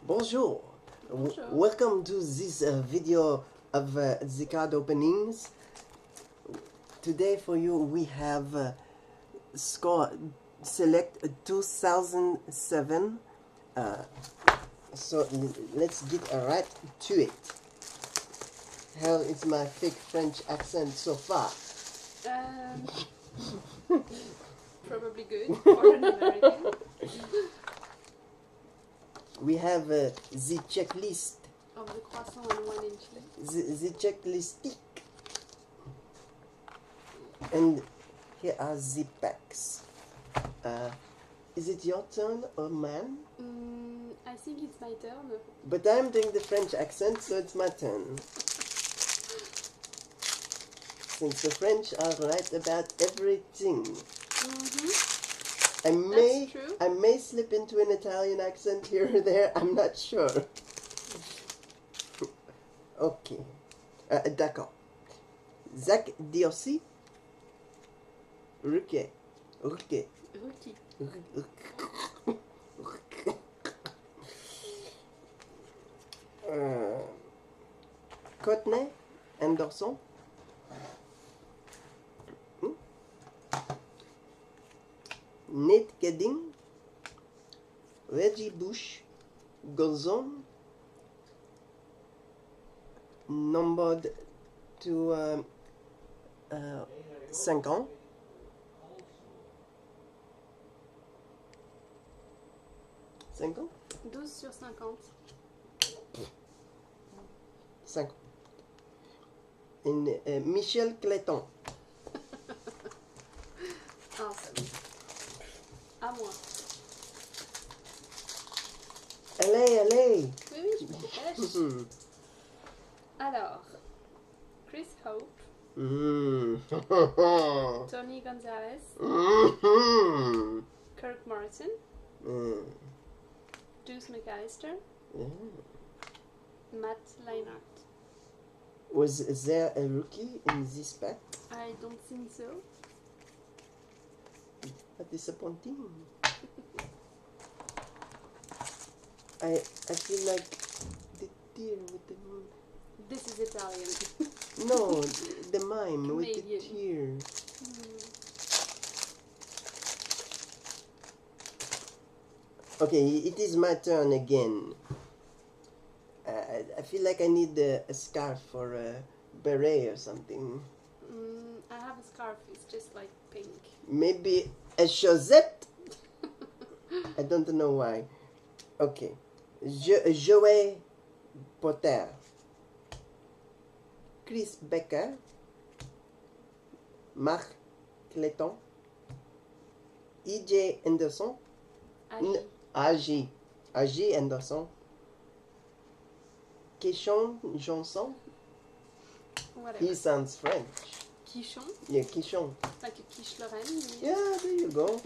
Bonjour. Bonjour. Welcome to this video of the card openings. Today for you we have select 2007. So let's get right to it. How is my fake French accent so far? Probably good for an American. We have the checklist. Of the croissant and 1 inch. The checklist stick. And here are the packs. Is it your turn or mine? I think it's my turn. But I'm doing the French accent, so it's my turn. Since the French are right about everything. That's true. I may slip into an Italian accent here or there, I'm not sure. Ok. D'accord. Zach Diossi. Ruquet. Rookie. Courtney Anderson. Nate Gedding. Reggie Bush. Gozon. Numbered to 5 ans. 5 ans? 12 sur 50. 5 ans. Et Michel Clayton. Awesome. À moi. Allez. Oui, je me dépêche. Alors, Chris Hope, Tony Gonzalez, Kirk Morrison, Deuce McAllister, Matt Leinart. Was there a rookie in this pack? I don't think so. Disappointing. I feel like the deer with the moon. This is Italian. No, the mime with the Canadian. tear. Okay, it is my turn again. I feel like I need a scarf or a beret or something. I have a scarf, it's just like pink. Maybe a chaussette? I don't know why. Okay. Joey Potter. Chris Becker. Mark Clayton. E.J. Anderson. A.J. Anderson. Kishon Johnson. Whatever. He sounds French. Quichon, Yeah, Kishon. like a quiche Lorraine. Yeah, there you go.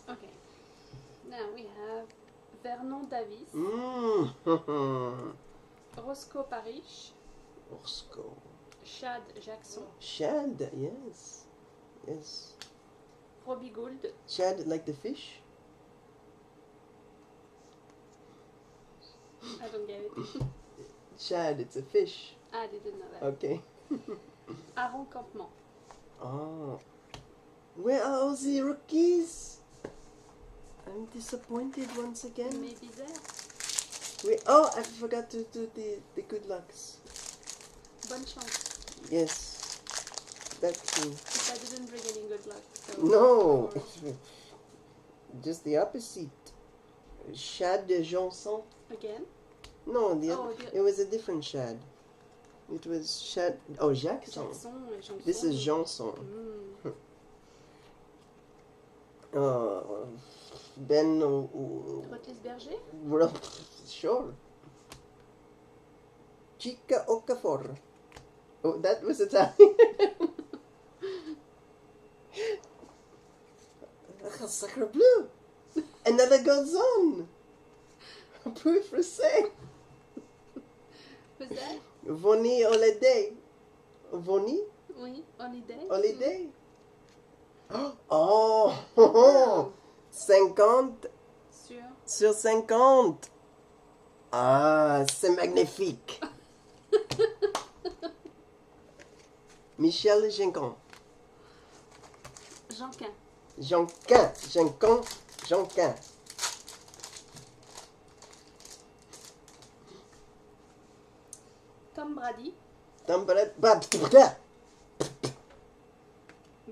Okay. Now we have Vernon Davis, Roscoe Parish, Roscoe. Chad Jackson, Shad, yes. Robbie Gould, Shad like the fish? I don't get it. Shad, it's a fish. I didn't know that. Okay. Aaron Campement. Oh. Where are all the rookies? I'm disappointed once again. Maybe there. I forgot to do the good lucks. Bonne chance. Yes. That's true. If I didn't bring any good luck. So No. Just the opposite. Chad Johnson. Again? No, Oh, it was a different Shad. It was Shad. Oh, Jackson. Janson. This is Johnson. Ben. Rotisberger? Sure. Chica Okafor. Oh, that was Italian. Sacre bleu. Another Gozon. Peu français. Who's that? Vonnie Holiday. Vonnie? Oui, Holiday. Holiday? Oh, 50 sur sur 50. Ah, c'est magnifique. Michel Gincan. Janquin. Jonquin. Gincan. Jonquin. Tom Brady.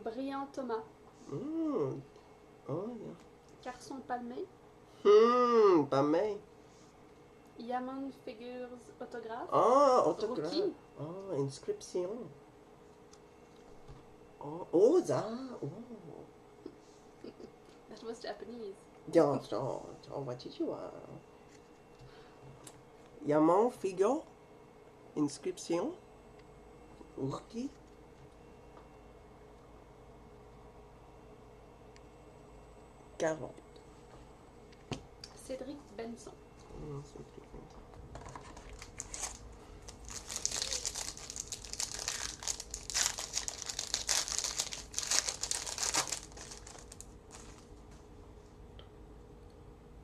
Brian Thomas. Oh, Carson Palmé. pas mal. Yaman Figures Autographe. Oh, autographe. Rookie. Oh, inscription. Oh, ça. Oh. That was Japanese. What did you Yaman figure. Inscription. Rookie. Quarante. Cédric Benson.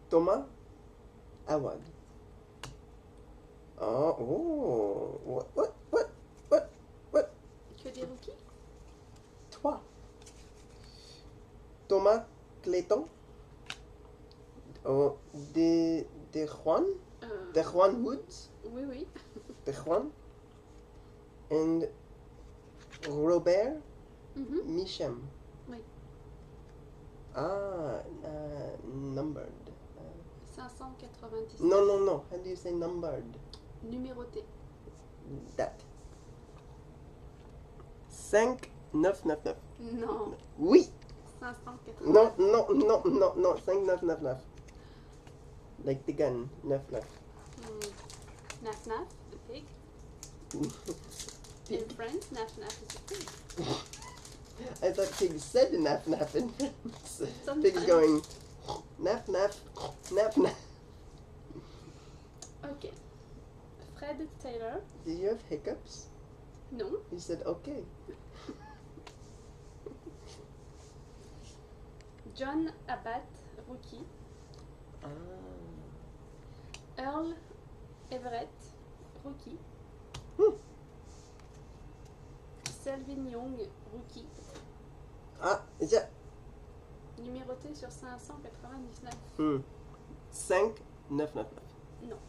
Thomas Awad. Oh. What? Que des rookies. 3. Thomas Clayton. Oh, de Juan. De Juan Woods. Oui. De Juan. And Robert Michem. Oui. Numbered. 597. No. How do you say numbered? Numéroté. That. 5999. Non. Oui. 580. No. 5999. Like the gun. 99. Naf Naf, the pig. In French, Naf Naf is a pig. I thought pig said naf naf in France. Sometimes. Pig's going naf naf. Ok. Fred Taylor. Did you have hiccups? Non. You said okay. John Abbott, rookie. Earl Everett, rookie. Selvin Young, rookie. Is that Numéroté sur 599. 5999. Non.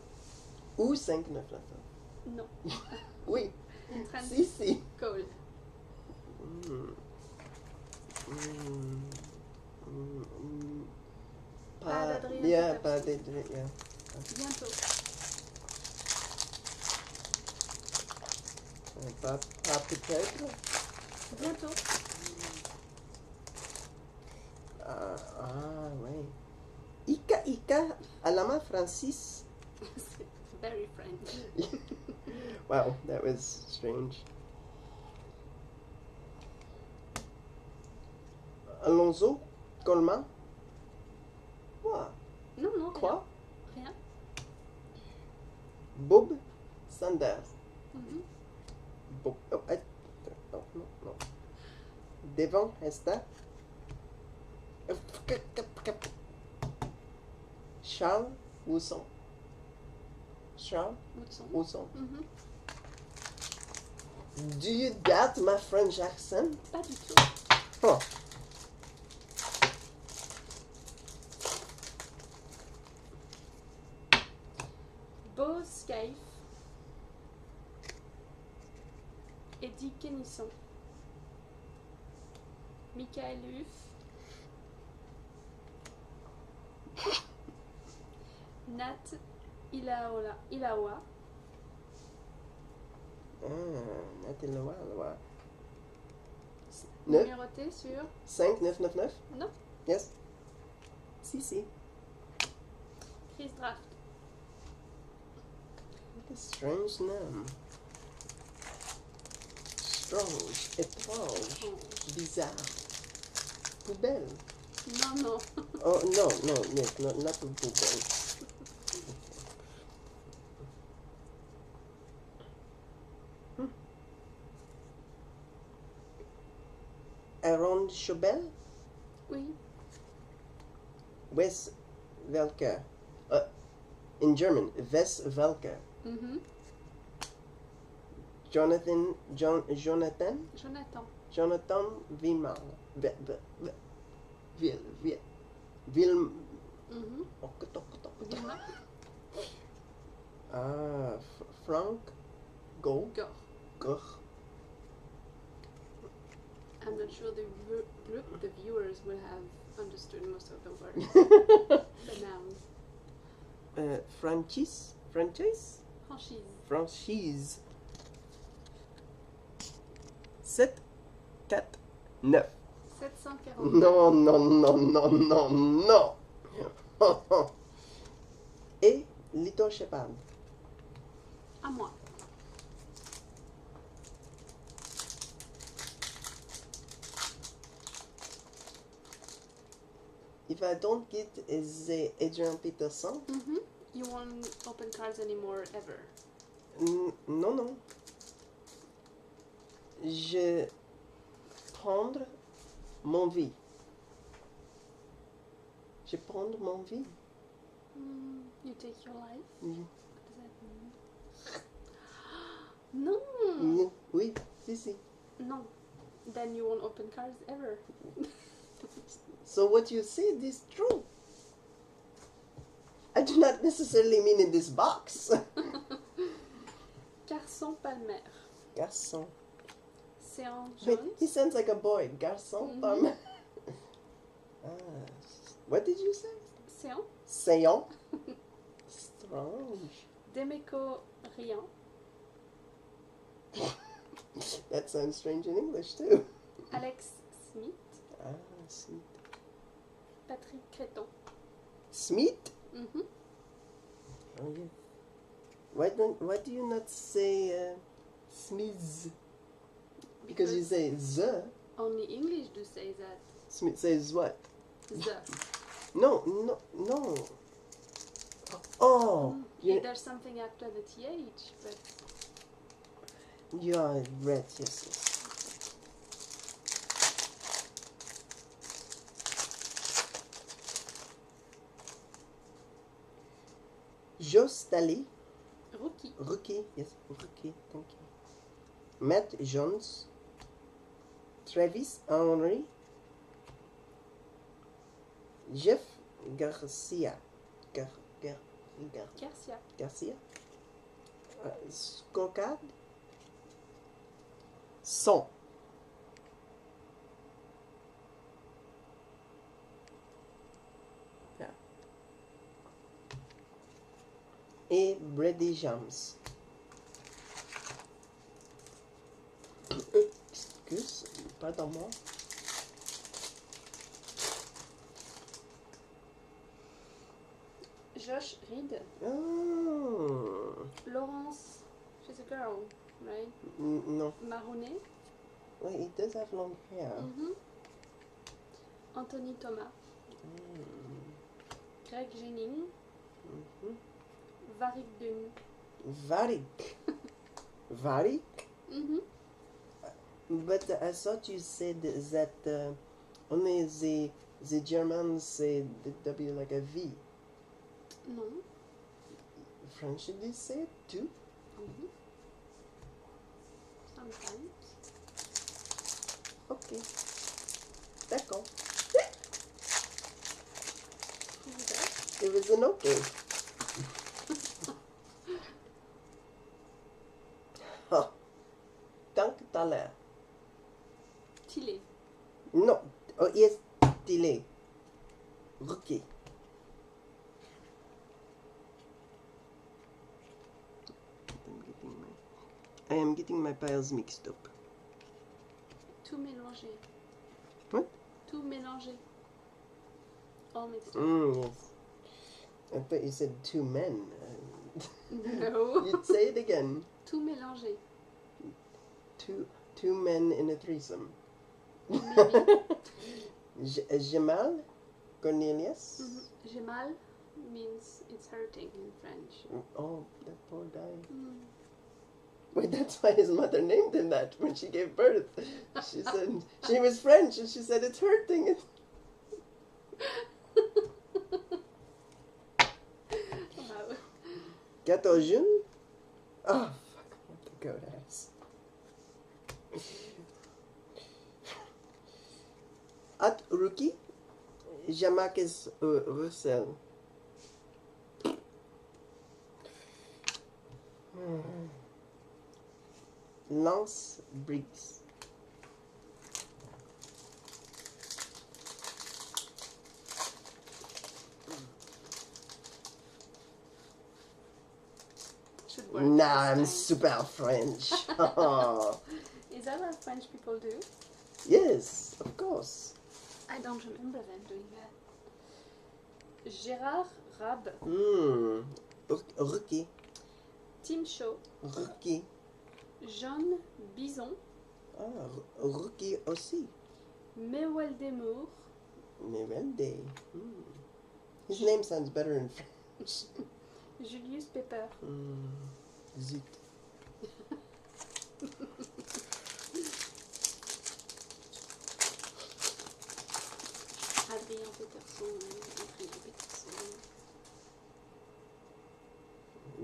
Ou 5999. Non. Oui. Trent Si. Cole. Pas d'Adrien Yeah, Peterson. pas d'Adrien, yeah. Bientôt. Pas peut-être. Bientôt. Ouais. Ika, Alama Francis. C'est very French. Wow, that was strange. Alonso Coleman. What? Non, Quoi? Rien. Bob Sanders. Bob. No. Devon Hesta. Charles Wousson. Moutson. Do you doubt my French accent? Pas du tout. Huh. Beau Scaif. Eddie Kennisson. Michael Huff. Nat Ilawa. Loa. Numéroté sur 5999? Non. Yes. Si. Chris Draft. What a strange name. Strange, étrange, bizarre. Poubelle. Non. Oh, no, yes, not a poubelle. Aaron Chobel? Oui. Wes Welke. In German, Wes Welke. Mm-hmm. Jonathan Jonathan. Wilmar. Mm-hmm. Vilma. Frank Go. Gore. I'm not sure the viewers will have understood most of the words. The nouns. Franchise. Franchise. Franchise. 7, 4, 9. 740. Non. Et Little Shepherd. À moi. If I don't get the Adrian Peterson, Mm-hmm. You won't open cards anymore ever. non. Je prendre mon vie. Je prendre mon vie. You take your life. Oui. What does that mean? No. Oui, si. No. Then you won't open cards ever. So what you said is true. I do not necessarily mean in this box. Garçon Palmer. Garçon. Sean Wait, Jones. he sounds like a boy. Garçon. Mhm. What did you say? Sean. Séant. Strange. Demeco Rian. That sounds strange in English too. Alex Smith. Smith. Patrick Créton. Smith? Mm-hmm. Oh yeah. Why do you not say Smith? Because you say the. Only English do say that. Smith says what? The. No. Oh, There's something after the TH, but you are right. Yes. Jostali. Rookie, yes, rookie, thank you. Matt Jones. Travis Henry. Jeff Garcia. Garcia. Scorecard. Son. Yeah. Et Brady Jams. Excuse, pardon-moi. Josh Reed. Oh. Laurence, she's a girl, right? No. Maroney. Well, he does have long hair. Mm-hmm. Anthony Thomas. Greg Jennings. Mm-hmm. Varik Dun. Varik? Mm-hmm. But I thought you said that only the Germans say the W like a V. No. French they say it too? Mm-hmm. Sometimes. Okay. D'accord. Who's that? It was an okay. Oh. Tant que t'as l'air. Tillet. No. Oh, yes. Tillet. Rookie. I am getting my piles mixed up. Tout mélangé. What? Tout mélangé. All mixed up. Yes. I thought you said two men. No. You'd say it again. Tout mélangé. Two men in a threesome. Maybe. Jamal Cornelius. Mm-hmm. Gemal means it's hurting in French. Oh, that poor guy. Mm. Wait, that's why his mother named him that when she gave birth. She said she was French and she said it's hurting. 14 juin. Oh, fuck. What the goat ass. At rookie. Jamarcus Russell. Lance Briggs. Should work Nah, this I'm time. super French. Oh. Is that what French people do? Yes, of course. I don't remember them doing that. Gérard Rab, Rookie. Tim Shaw, Rookie. John Bison, Ah, rookie aussi. Meweldemour, Mewelde. His name sounds better in French. Julius Pepper, Zut. Adrien Peterson, Adrien Peterson,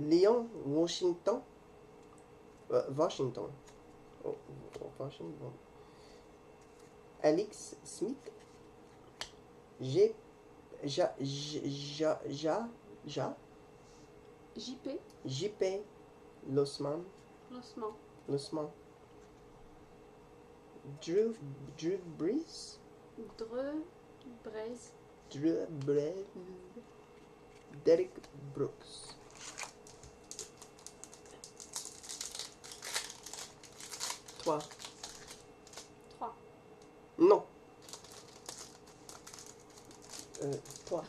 Léon Washington. Washington. Oh, Washington. Alex Smith. JP, JP Losman. Lancement, Drew Brees. Dreux, Braise, Drew Brees. Derek Brooks. Toi. 3, Non. Toi.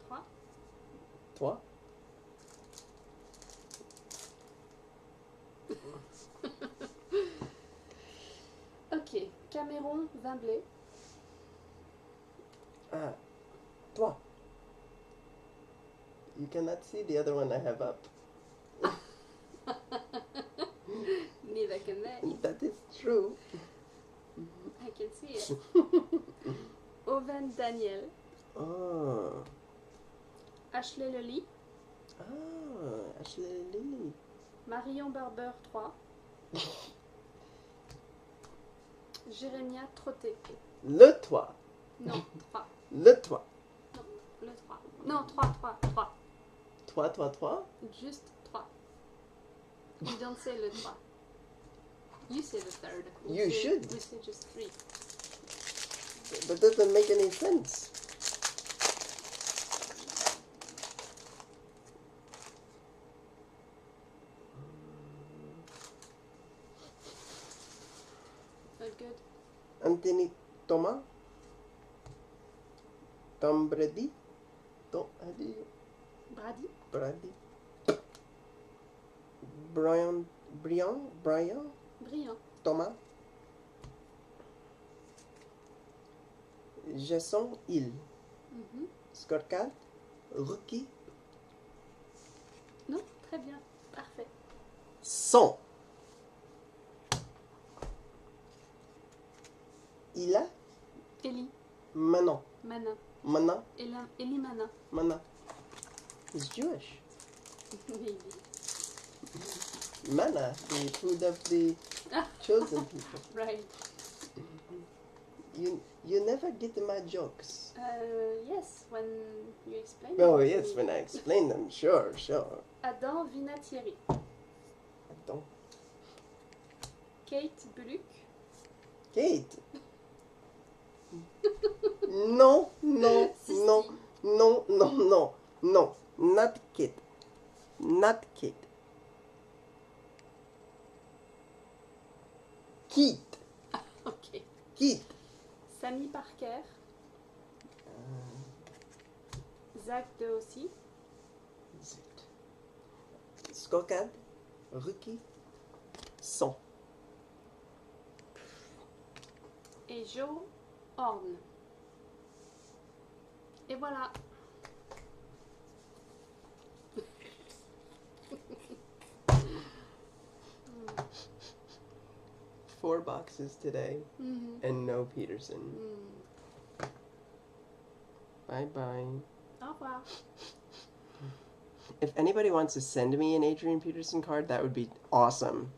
3, Toi. Ok, Cameron Vimblay, Ah. Toi. You cannot see the other one I have up. neither can they. That is true. I can see it. Owen Daniel, Oh. Ashley Lely, Ah, Ashley Lily. Marion Barber 3, Jérémia Trotté. Le toi. Non, 3. Le toi. Non, le 3. Non, 3. Toi. Juste 3. You don't say le 3. You say the third. You should. We say just 3. That doesn't make any sense. Not good. Anthony Thomas. Tom Brady. Tom Brady. Brady. Brian Brillant. Thomas. Jason Hill. Scorecard. Rookie. Non, très bien. Parfait. 100. Il a Ellie. Manon. Mana. Mana. Ellie Mana. Mana. He's Jewish. Maybe. Mana, the food of the chosen people. Right. You never get my jokes. Yes, when you explain. Oh it to yes, me. when I explain them, sure. Adam Vinatieri. Attends. Kate Bullock. Kate. No. Si, No. Not Kate. Not Kate. Keith. Ok. Keith. Sammy Parker. Zach De aussi. Zut. Scorecard. Rookie. 100. Et Joe Horn. Et voilà. Four boxes today and no Peterson. Bye bye. Au revoir. if anybody wants to send me an Adrian Peterson card, that would be awesome.